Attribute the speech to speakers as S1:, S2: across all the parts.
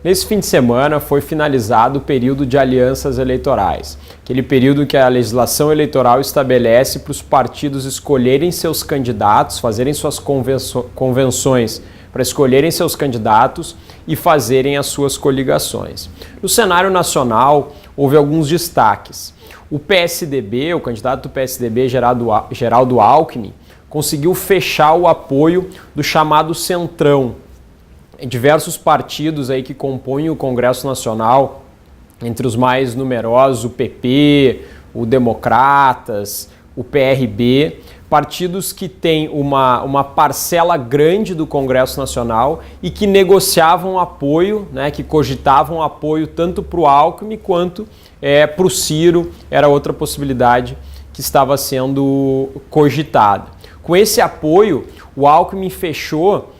S1: Nesse fim de semana foi finalizado o período de alianças eleitorais, aquele período que a legislação eleitoral estabelece para os partidos escolherem seus candidatos, fazerem suas convenções para escolherem seus candidatos e fazerem as suas coligações. No cenário nacional, houve alguns destaques. O PSDB, o candidato do PSDB, Geraldo Alckmin, conseguiu fechar o apoio do chamado Centrão. Diversos partidos aí que compõem o Congresso Nacional, entre os mais numerosos, o PP, o Democratas, o PRB, partidos que têm uma parcela grande do Congresso Nacional e que negociavam apoio, né, que cogitavam apoio tanto para o Alckmin quanto para o Ciro, era outra possibilidade que estava sendo cogitada. Com esse apoio, o Alckmin fechou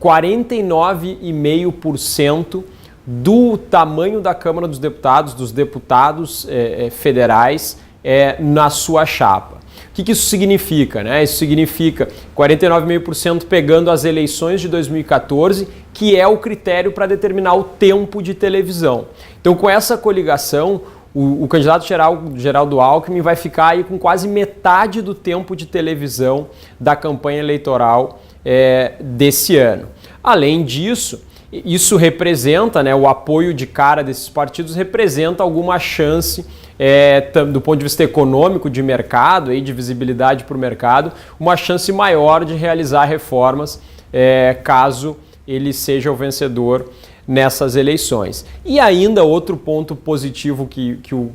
S1: 49,5% do tamanho da Câmara dos deputados federais na sua chapa. O que isso significa? Né? Isso significa 49,5% pegando as eleições de 2014, que é o critério para determinar o tempo de televisão. Então, com essa coligação, o candidato Geraldo Alckmin vai ficar aí com quase metade do tempo de televisão da campanha eleitoral desse ano. Além disso, isso representa, né, o apoio de cara desses partidos representa alguma chance, do ponto de vista econômico, de mercado, de visibilidade para o mercado, uma chance maior de realizar reformas caso ele seja o vencedor nessas eleições. E ainda outro ponto positivo que o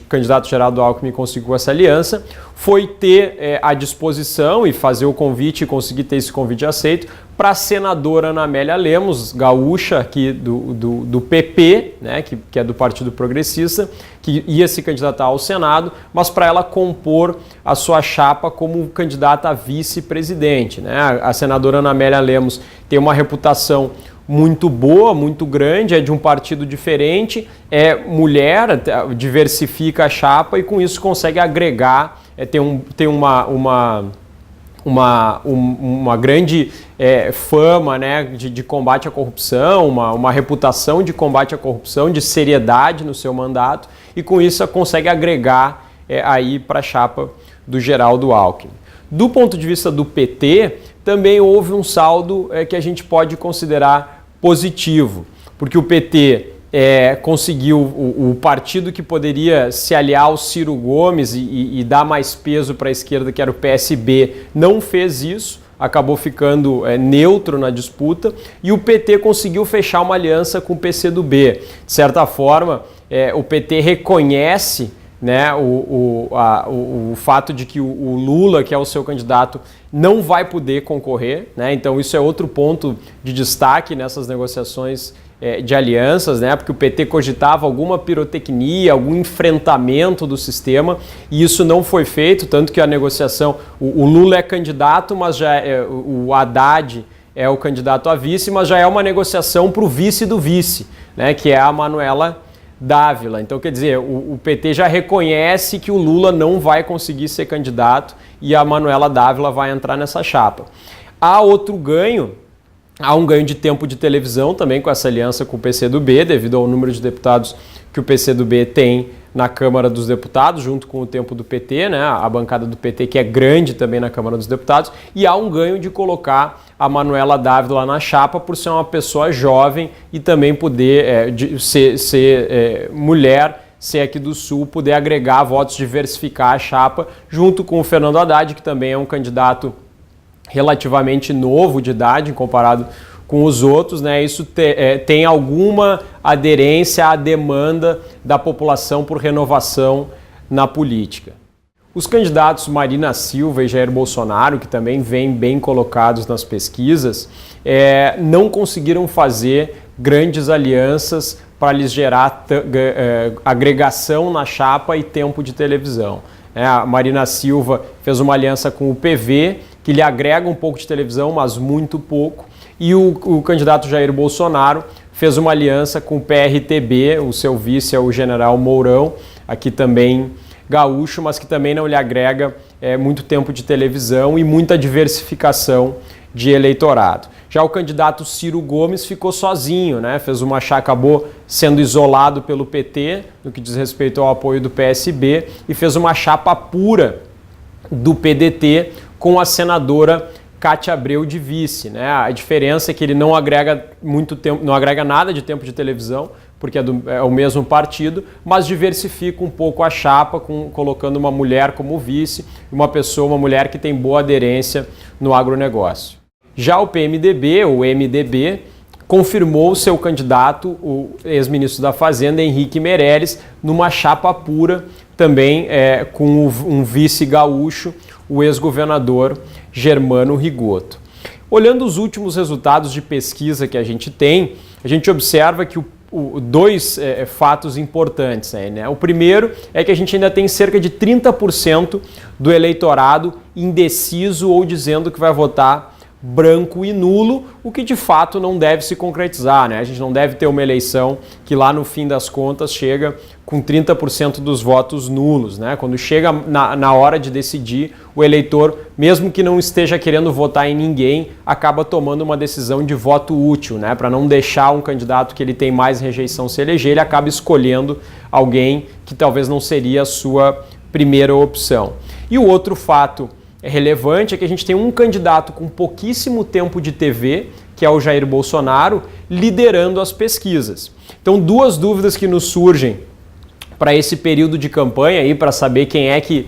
S1: candidato Geraldo Alckmin conseguiu com essa aliança foi ter à disposição e fazer o convite e conseguir ter esse convite aceito para a senadora Ana Amélia Lemos, gaúcha aqui do PP, né, que é do Partido Progressista, que ia se candidatar ao Senado, mas para ela compor a sua chapa como candidata a vice-presidente. Né? A senadora Ana Amélia Lemos tem uma reputação muito boa, muito grande, é de um partido diferente, é mulher, diversifica a chapa e com isso consegue agregar, tem uma grande fama, né, de combate à corrupção, uma reputação de combate à corrupção, de seriedade no seu mandato e com isso consegue agregar aí para a chapa do Geraldo Alckmin. Do ponto de vista do PT, também houve um saldo que a gente pode considerar positivo, porque o PT conseguiu, o partido que poderia se aliar ao Ciro Gomes e dar mais peso para a esquerda, que era o PSB, não fez isso, acabou ficando neutro na disputa, e o PT conseguiu fechar uma aliança com o PCdoB. De certa forma, o PT reconhece, né, o fato de que o Lula, que é o seu candidato, não vai poder concorrer, né? Então isso é outro ponto de destaque nessas negociações de alianças, né? Porque o PT cogitava alguma pirotecnia, algum enfrentamento do sistema e isso não foi feito, tanto que a negociação, o Lula é candidato, mas já o Haddad é o candidato a vice, mas já é uma negociação para o vice do vice, né? Que é a Manuela Dávila. Então, quer dizer, o PT já reconhece que o Lula não vai conseguir ser candidato e a Manuela Dávila vai entrar nessa chapa. Há outro ganho, há um ganho de tempo de televisão também com essa aliança com o PCdoB, devido ao número de deputados que o PCdoB tem na Câmara dos Deputados, junto com o tempo do PT, né? A bancada do PT que é grande também na Câmara dos Deputados, e há um ganho de colocar a Manuela Dávila na chapa por ser uma pessoa jovem e também poder ser mulher, ser aqui do Sul, poder agregar votos, diversificar a chapa, junto com o Fernando Haddad, que também é um candidato relativamente novo de idade, comparado com os outros, né? Isso tem alguma aderência à demanda da população por renovação na política. Os candidatos Marina Silva e Jair Bolsonaro, que também vêm bem colocados nas pesquisas, não conseguiram fazer grandes alianças para lhes gerar agregação na chapa e tempo de televisão. A Marina Silva fez uma aliança com o PV, que lhe agrega um pouco de televisão, mas muito pouco. E o candidato Jair Bolsonaro fez uma aliança com o PRTB, o seu vice é o general Mourão, aqui também gaúcho, mas que também não lhe agrega muito tempo de televisão e muita diversificação de eleitorado. Já o candidato Ciro Gomes ficou sozinho, né? Fez uma chapa, acabou sendo isolado pelo PT, no que diz respeito ao apoio do PSB, e fez uma chapa pura do PDT com a senadora Cátia Abreu de vice, né? A diferença é que ele não agrega muito tempo, não agrega nada de tempo de televisão, porque é o mesmo partido, mas diversifica um pouco a chapa, colocando uma mulher como vice, uma mulher que tem boa aderência no agronegócio. Já o PMDB, o MDB, confirmou seu candidato, o ex-ministro da Fazenda, Henrique Meirelles, numa chapa pura, também com um vice gaúcho, o ex-governador Germano Rigoto. Olhando os últimos resultados de pesquisa que a gente tem, a gente observa que dois fatos importantes aí, né? O primeiro é que a gente ainda tem cerca de 30% do eleitorado indeciso ou dizendo que vai votar branco e nulo, o que de fato não deve se concretizar, né? A gente não deve ter uma eleição que lá no fim das contas chega com 30% dos votos nulos, né? Quando chega na hora de decidir, o eleitor, mesmo que não esteja querendo votar em ninguém, acaba tomando uma decisão de voto útil, né? Para não deixar um candidato que ele tem mais rejeição se eleger, ele acaba escolhendo alguém que talvez não seria a sua primeira opção. E o outro fato relevante é que a gente tem um candidato com pouquíssimo tempo de TV, que é o Jair Bolsonaro, liderando as pesquisas. Então, duas dúvidas que nos surgem para esse período de campanha aí, para saber quem é que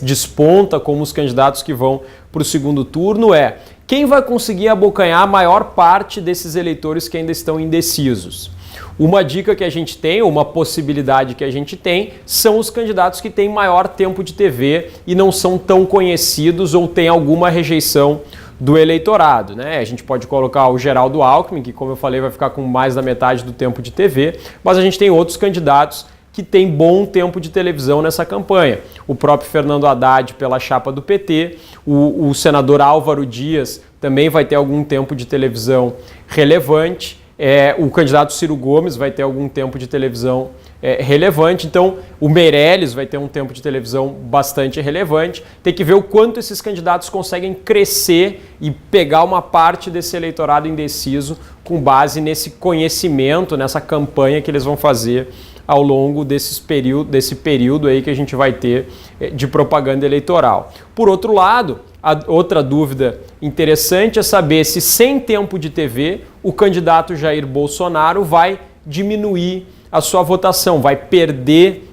S1: desponta como os candidatos que vão para o segundo turno é: quem vai conseguir abocanhar a maior parte desses eleitores que ainda estão indecisos? Uma dica que a gente tem, uma possibilidade que a gente tem, são os candidatos que têm maior tempo de TV e não são tão conhecidos ou têm alguma rejeição do eleitorado, né? A gente pode colocar o Geraldo Alckmin, que, como eu falei, vai ficar com mais da metade do tempo de TV, mas a gente tem outros candidatos que têm bom tempo de televisão nessa campanha. O próprio Fernando Haddad pela chapa do PT, o senador Álvaro Dias também vai ter algum tempo de televisão relevante, o candidato Ciro Gomes vai ter algum tempo de televisão relevante, então o Meirelles vai ter um tempo de televisão bastante relevante. Tem que ver o quanto esses candidatos conseguem crescer e pegar uma parte desse eleitorado indeciso com base nesse conhecimento, nessa campanha que eles vão fazer ao longo desse período aí que a gente vai ter de propaganda eleitoral. Por outro lado, a outra dúvida interessante é saber se, sem tempo de TV, o candidato Jair Bolsonaro vai diminuir a sua votação, vai perder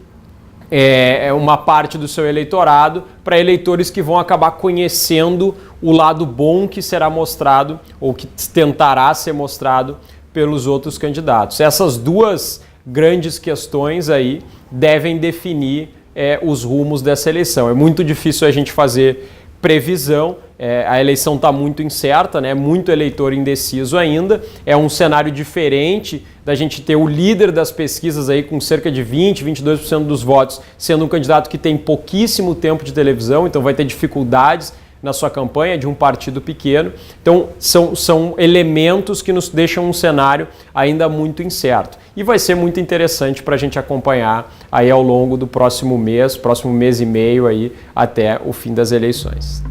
S1: uma parte do seu eleitorado para eleitores que vão acabar conhecendo o lado bom que será mostrado ou que tentará ser mostrado pelos outros candidatos. Essas duas grandes questões aí devem definir os rumos dessa eleição. É muito difícil a gente fazer previsão, a eleição está muito incerta, né? Muito eleitor indeciso ainda, é um cenário diferente da gente ter o líder das pesquisas aí com cerca de 20, 22% dos votos, sendo um candidato que tem pouquíssimo tempo de televisão, então vai ter dificuldades na sua campanha, de um partido pequeno. Então são elementos que nos deixam um cenário ainda muito incerto. E vai ser muito interessante para a gente acompanhar aí ao longo do próximo mês e meio aí até o fim das eleições.